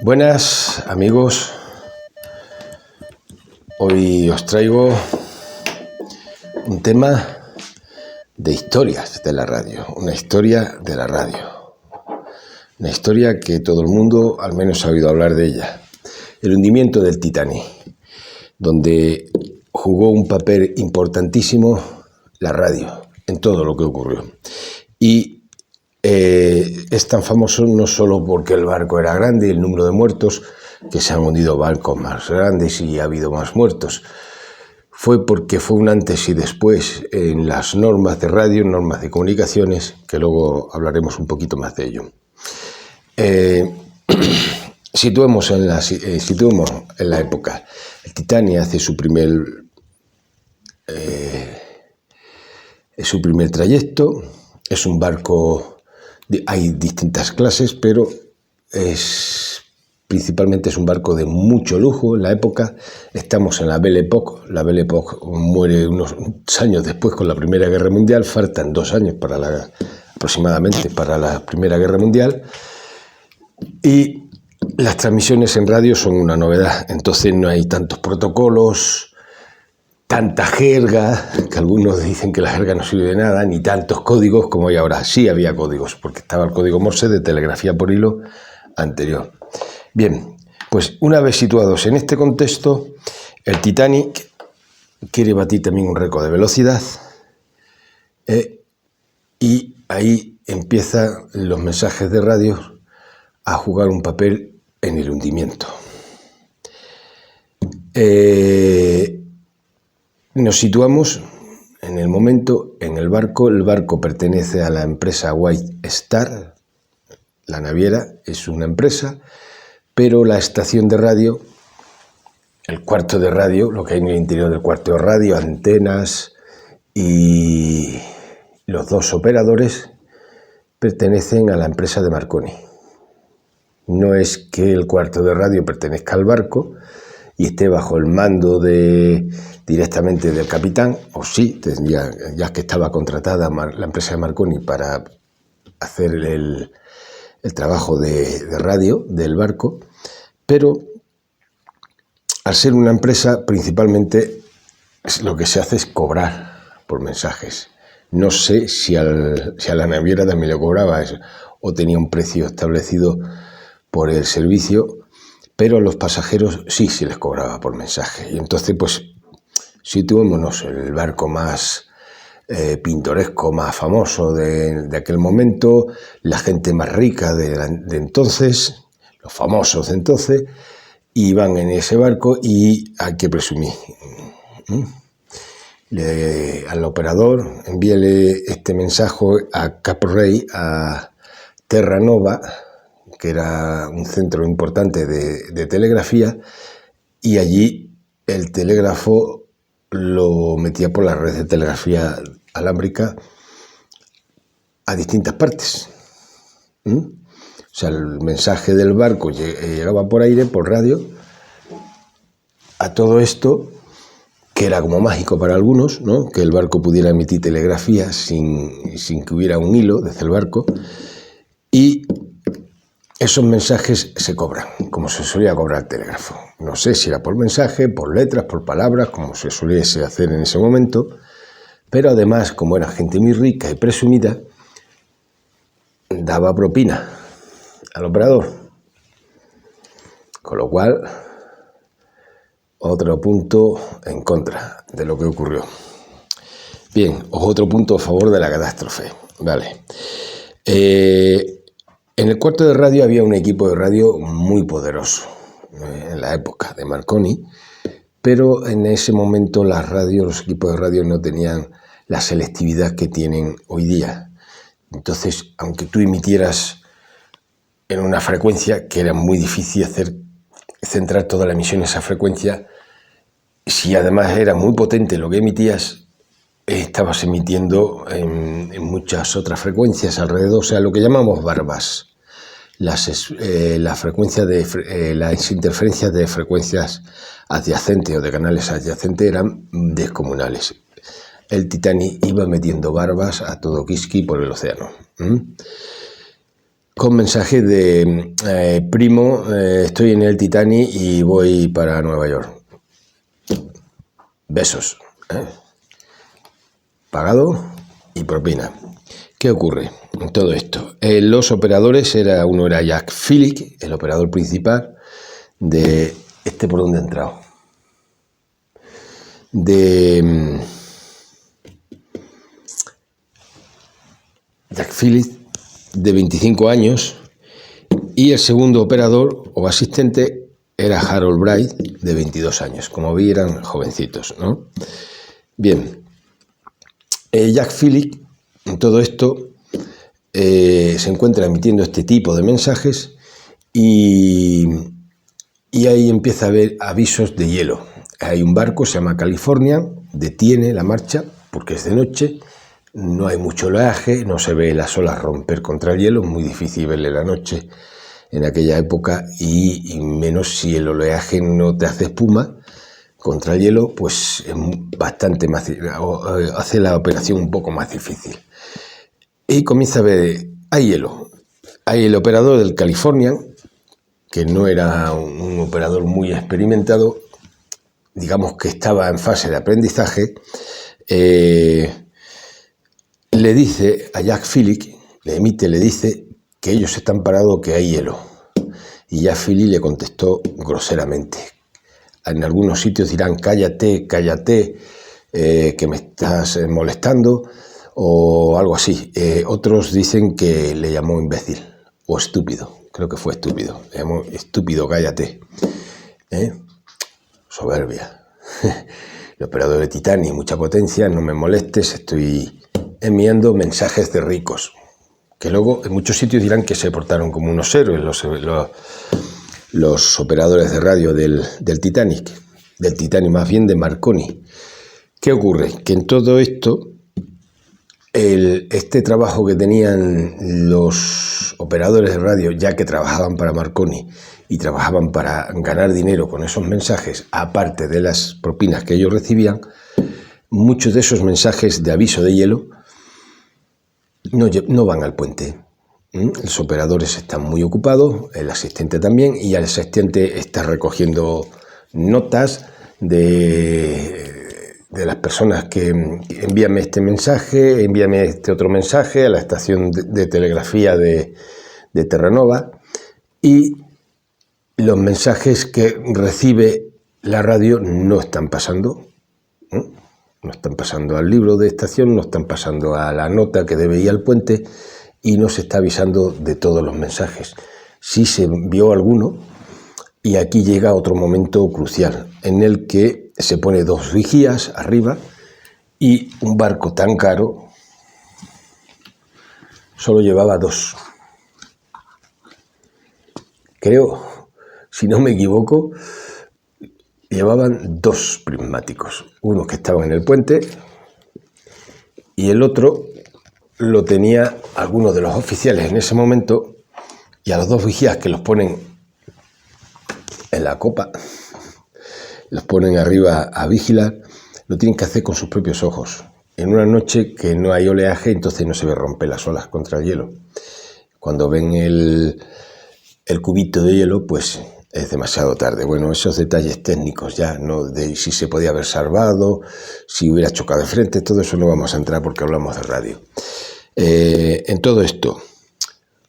Buenas amigos, hoy os traigo un tema de historias de la radio, una historia de la radio, una historia que todo el mundo al menos ha oído hablar de ella, el hundimiento del Titanic, donde jugó un papel importantísimo la radio en todo lo que ocurrió. Y es tan famoso no solo porque el barco era grande y el número de muertos, que se han hundido barcos más grandes y ha habido más muertos, fue porque fue un antes y después en las normas de radio, normas de comunicaciones, que luego hablaremos un poquito más de ello. Situemos en la época. El Titanic hace su primer trayecto. Es un barco, hay distintas clases, pero principalmente es un barco de mucho lujo en la época. Estamos en la Belle Époque. La Belle Époque muere unos años después con la Primera Guerra Mundial. Faltan 2 años aproximadamente para la Primera Guerra Mundial. Y las transmisiones en radio son una novedad. Entonces no hay tantos protocolos, tanta jerga, que algunos dicen que la jerga no sirve de nada, ni tantos códigos como hay ahora. Sí había códigos, porque estaba el código Morse de telegrafía por hilo anterior. Bien, pues una vez situados en este contexto, el Titanic quiere batir también un récord de velocidad, y ahí empiezan los mensajes de radio a jugar un papel en el hundimiento. Nos situamos en el momento en el barco pertenece a la empresa White Star, la naviera es una empresa, pero la estación de radio, el cuarto de radio, lo que hay en el interior del cuarto de radio, antenas y los 2 operadores pertenecen a la empresa de Marconi. No es que el cuarto de radio pertenezca al barco y esté bajo el mando directamente del capitán, o sí, ya que estaba contratada la empresa de Marconi para hacer el trabajo de radio del barco, pero al ser una empresa principalmente lo que se hace es cobrar por mensajes. No sé si a la naviera también le cobraba eso, o tenía un precio establecido por el servicio, pero a los pasajeros sí se les cobraba por mensaje. Y entonces, pues, situémonos en el barco más pintoresco, más famoso de aquel momento, la gente más rica de entonces, los famosos de entonces, iban en ese barco y hay que presumir. Al operador envíele este mensaje a Cap Rey, a Terranova, que era un centro importante de telegrafía, y allí el telégrafo lo metía por la red de telegrafía alámbrica a distintas partes. O sea, el mensaje del barco llegaba por aire, por radio, a todo esto, que era como mágico para algunos, ¿no? Que el barco pudiera emitir telegrafía sin que hubiera un hilo desde el barco, y esos mensajes se cobran, como se solía cobrar el telégrafo. No sé si era por mensaje, por letras, por palabras, como se soliese hacer en ese momento, pero además, como era gente muy rica y presumida, daba propina al operador. Con lo cual, otro punto en contra de lo que ocurrió. Bien, otro punto a favor de la catástrofe. Vale. En el cuarto de radio había un equipo de radio muy poderoso en la época de Marconi, pero en ese momento los equipos de radio no tenían la selectividad que tienen hoy día. Entonces, aunque tú emitieras en una frecuencia que era muy difícil centrar toda la emisión en esa frecuencia, si además era muy potente lo que emitías, estabas emitiendo en muchas otras frecuencias alrededor, o sea, lo que llamamos barbas. Las interferencias de frecuencias adyacentes o de canales adyacentes eran descomunales. El Titanic iba metiendo barbas a todo Kiski por el océano. con mensajes de primo, estoy en el Titanic y voy para Nueva York. Besos. Pagado y propina. ¿Qué ocurre en todo esto? Los operadores, uno era Jack Phillips, el operador principal de este por donde he entrado. Jack Phillips, de 25 años, y el segundo operador o asistente era Harold Bright, de 22 años. Como vi, eran jovencitos, ¿no? Bien, Jack Phillips, en todo esto, se encuentra emitiendo este tipo de mensajes y ahí empieza a haber avisos de hielo. Hay un barco, se llama California, detiene la marcha porque es de noche, no hay mucho oleaje, no se ve las olas romper contra el hielo, es muy difícil verle la noche en aquella época y menos si el oleaje no te hace espuma contra el hielo, pues es bastante más, hace la operación un poco más difícil. Y comienza a ver, hay hielo. Hay el operador del California, que no era un operador muy experimentado, digamos que estaba en fase de aprendizaje, le dice a Jack Phillips, le dice que ellos están parados, que hay hielo. Y Jack Phillips le contestó groseramente. En algunos sitios dirán, cállate, que me estás molestando, o algo así. Otros dicen que le llamó imbécil o estúpido. Creo que fue estúpido. Le llamó estúpido, cállate. Soberbia. El operador de Titanic, mucha potencia, no me molestes, estoy enviando mensajes de ricos. Que luego en muchos sitios dirán que se portaron como unos héroes los operadores de radio del Titanic más bien de Marconi. ¿Qué ocurre? Que en todo esto, este trabajo que tenían los operadores de radio, ya que trabajaban para Marconi y trabajaban para ganar dinero con esos mensajes, aparte de las propinas que ellos recibían, muchos de esos mensajes de aviso de hielo no van al puente. Los operadores están muy ocupados, el asistente también, y el asistente está recogiendo notas de las personas que envíame este mensaje, envíame este otro mensaje a la estación de telegrafía de Terranova, y los mensajes que recibe la radio no están pasando, no están pasando al libro de estación, no están pasando a la nota que debe ir al puente, y no se está avisando de todos los mensajes. Sí se envió alguno, y aquí llega otro momento crucial, en el que se pone 2 vigías arriba, y un barco tan caro solo llevaba 2. Creo, si no me equivoco, llevaban 2 prismáticos. Uno que estaba en el puente, y el otro lo tenía algunos de los oficiales en ese momento, y a los 2 vigías que los ponen en la copa, los ponen arriba a vigilar, lo tienen que hacer con sus propios ojos. En una noche que no hay oleaje, entonces no se ve romper las olas contra el hielo. Cuando ven el cubito de hielo, pues es demasiado tarde. Bueno, esos detalles técnicos ya, ¿no? De si se podía haber salvado, si hubiera chocado de frente, todo eso no vamos a entrar porque hablamos de radio. En todo esto,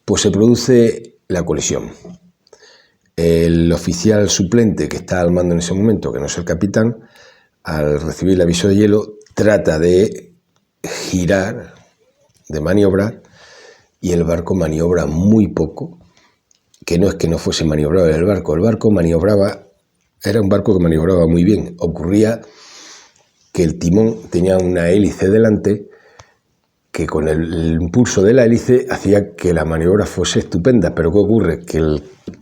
pues se produce la colisión. El oficial suplente que está al mando en ese momento, que no es el capitán, al recibir el aviso de hielo, trata de girar, de maniobrar, y el barco maniobra muy poco, que no es que no fuese maniobrado el barco maniobraba, era un barco que maniobraba muy bien. Ocurría que el timón tenía una hélice delante, que con el impulso de la hélice hacía que la maniobra fuese estupenda, pero ¿qué ocurre? Que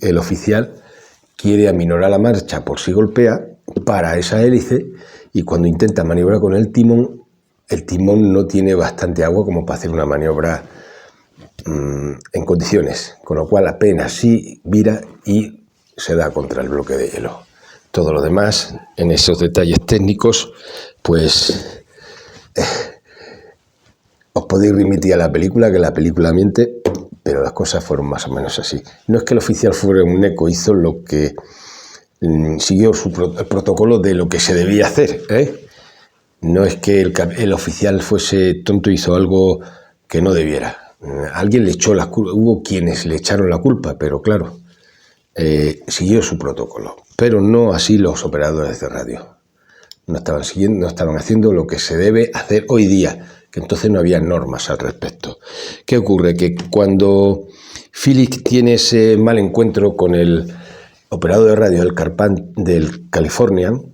el oficial quiere aminorar la marcha por si golpea para esa hélice, y cuando intenta maniobrar con el timón no tiene bastante agua como para hacer una maniobra en condiciones, con lo cual apenas sí vira y se da contra el bloque de hielo. Todo lo demás, en esos detalles técnicos, pues os podéis remitir a la película, que la película miente, pero las cosas fueron más o menos así. No es que el oficial fuera un neco, hizo lo que siguió el protocolo de lo que se debía hacer, ¿eh? No es que el oficial fuese tonto y hizo algo que no debiera. Alguien le echó la culpa, hubo quienes le echaron la culpa, pero claro, siguió su protocolo. Pero no así los operadores de radio. No estaban haciendo lo que se debe hacer hoy día, que entonces no había normas al respecto. ¿Qué ocurre? Que cuando Philip tiene ese mal encuentro con el operador de radio del Californian,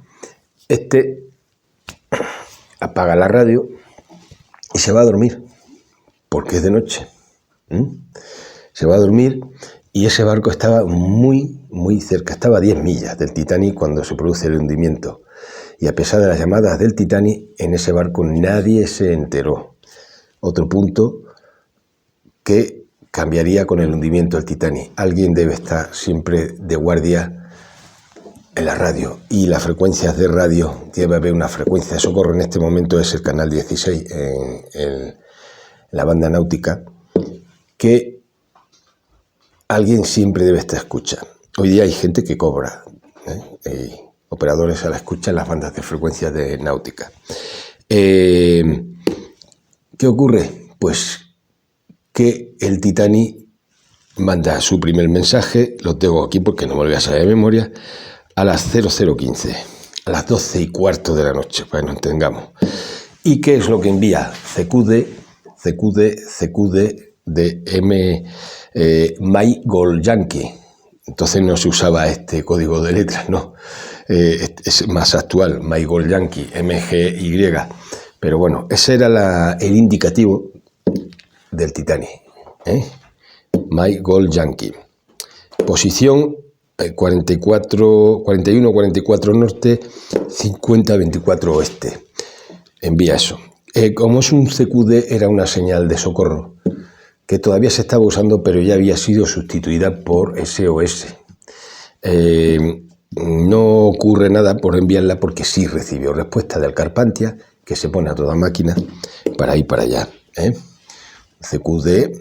apaga la radio y se va a dormir, porque es de noche. Se va a dormir y ese barco estaba muy, muy cerca, estaba a 10 millas del Titanic cuando se produce el hundimiento. Y a pesar de las llamadas del Titanic, en ese barco nadie se enteró. Otro punto que cambiaría con el hundimiento del Titanic. Alguien debe estar siempre de guardia en la radio. Y las frecuencias de radio, debe haber una frecuencia de socorro. En este momento es el canal 16 en la banda náutica, que alguien siempre debe estar escuchando. Hoy día hay gente que cobra, operadores a la escucha en las bandas de frecuencia de náutica. ¿Qué ocurre? Pues que el Titanic manda su primer mensaje, lo tengo aquí porque no me lo voy a saber de memoria, a las 00:15, a las 12:15 de la noche, para que nos entendamos. ¿Y qué es lo que envía? CQD de My Gold Yankee. Entonces no se usaba este código de letras, no. Es más actual, My Gold Yankee, MGY. Pero bueno, ese era el indicativo del Titanic. My Gold Yankee. Posición 41-44 norte, 50-24 oeste. Envía eso. Como es un CQD, era una señal de socorro que todavía se estaba usando, pero ya había sido sustituida por SOS. No ocurre nada por enviarla porque sí recibió respuesta del Carpathia, que se pone a toda máquina para ir para allá. CQD.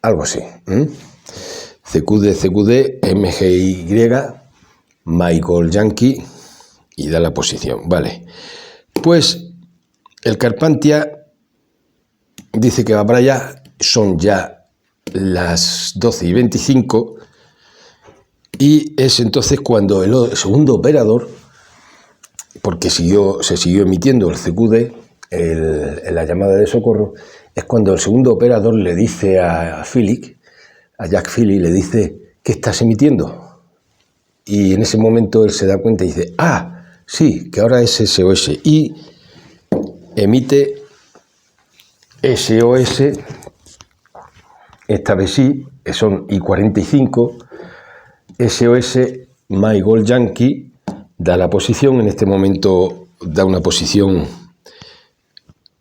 Algo así. CQD, MGY, My Gold Yankee, y da la posición. Vale. Pues el Carpathia dice que va para allá, son ya las 12:25 y es entonces cuando el segundo operador, porque se siguió emitiendo el CQD, la llamada de socorro, es cuando el segundo operador le dice a Jack Philip, le dice: ¿qué estás emitiendo? Y en ese momento él se da cuenta y dice: sí, que ahora es SOS, y emite SOS, esta vez sí, que son I-45, SOS My Gold Yankee, da la posición, en este momento da una posición,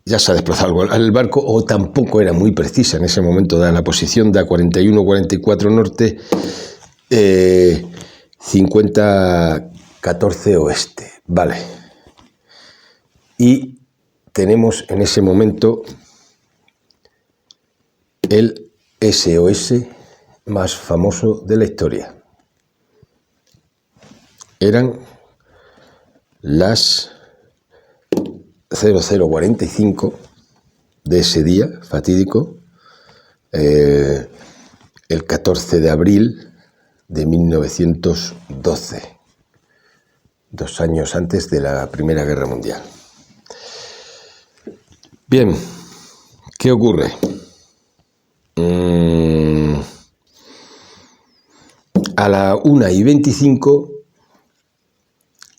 ya se ha desplazado al barco, o tampoco era muy precisa, en ese momento da la posición, da 41-44 norte, 50-14 oeste, vale. Y tenemos en ese momento el SOS más famoso de la historia. Eran las 00:45 de ese día fatídico, el 14 de abril de 1912, 2 años antes de la Primera Guerra Mundial. Bien, ¿qué ocurre? A la 1:25,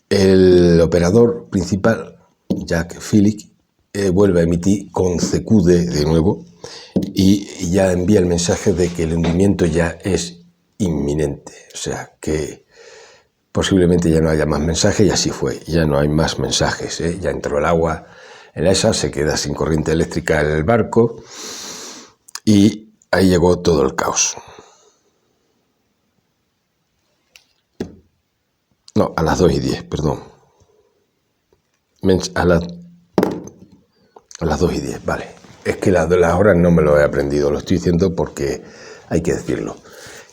el operador principal, Jack Philip, vuelve a emitir con CQD de nuevo y ya envía el mensaje de que el hundimiento ya es inminente, o sea que posiblemente ya no haya más mensajes, y así fue, ya no hay más mensajes, ya entró el agua en esa, se queda sin corriente eléctrica en el barco y ahí llegó todo el caos. No, a las 2:10, perdón. a las 2:10, vale. Es que las horas no me lo he aprendido, lo estoy diciendo porque hay que decirlo.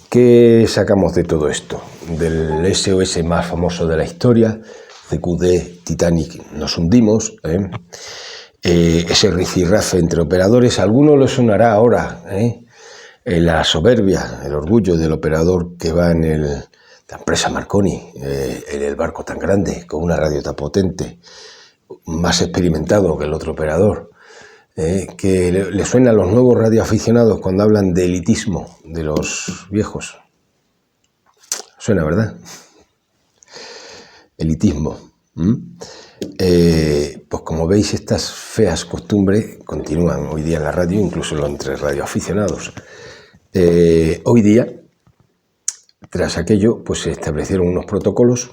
¿Qué sacamos de todo esto? Del SOS más famoso de la historia, CQD, Titanic, nos hundimos, ese rifirrafe entre operadores, a alguno le sonará ahora, la soberbia, el orgullo del operador que va en la empresa Marconi, en el barco tan grande, con una radio tan potente, más experimentado que el otro operador, que le suenan los nuevos radioaficionados cuando hablan de elitismo de los viejos. Suena, ¿verdad? Elitismo. Pues como veis, estas feas costumbres continúan hoy día en la radio, incluso entre radioaficionados. Hoy día, tras aquello, pues se establecieron unos protocolos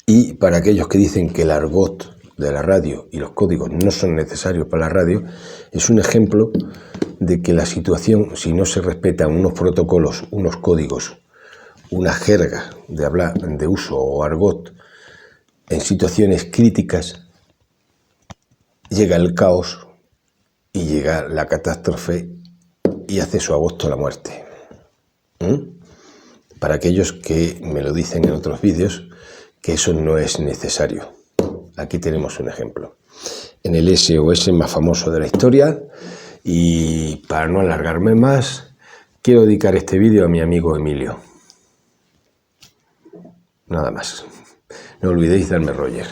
y para aquellos que dicen que el argot de la radio y los códigos no son necesarios para la radio, es un ejemplo de que la situación, si no se respetan unos protocolos, unos códigos, una jerga de hablar, de uso o argot, en situaciones críticas, llega el caos y llega la catástrofe y hace su agosto la muerte. Para aquellos que me lo dicen en otros vídeos, que eso no es necesario. Aquí tenemos un ejemplo. En el SOS más famoso de la historia, y para no alargarme más, quiero dedicar este vídeo a mi amigo Emilio. Nada más. No olvidéis darme Roger.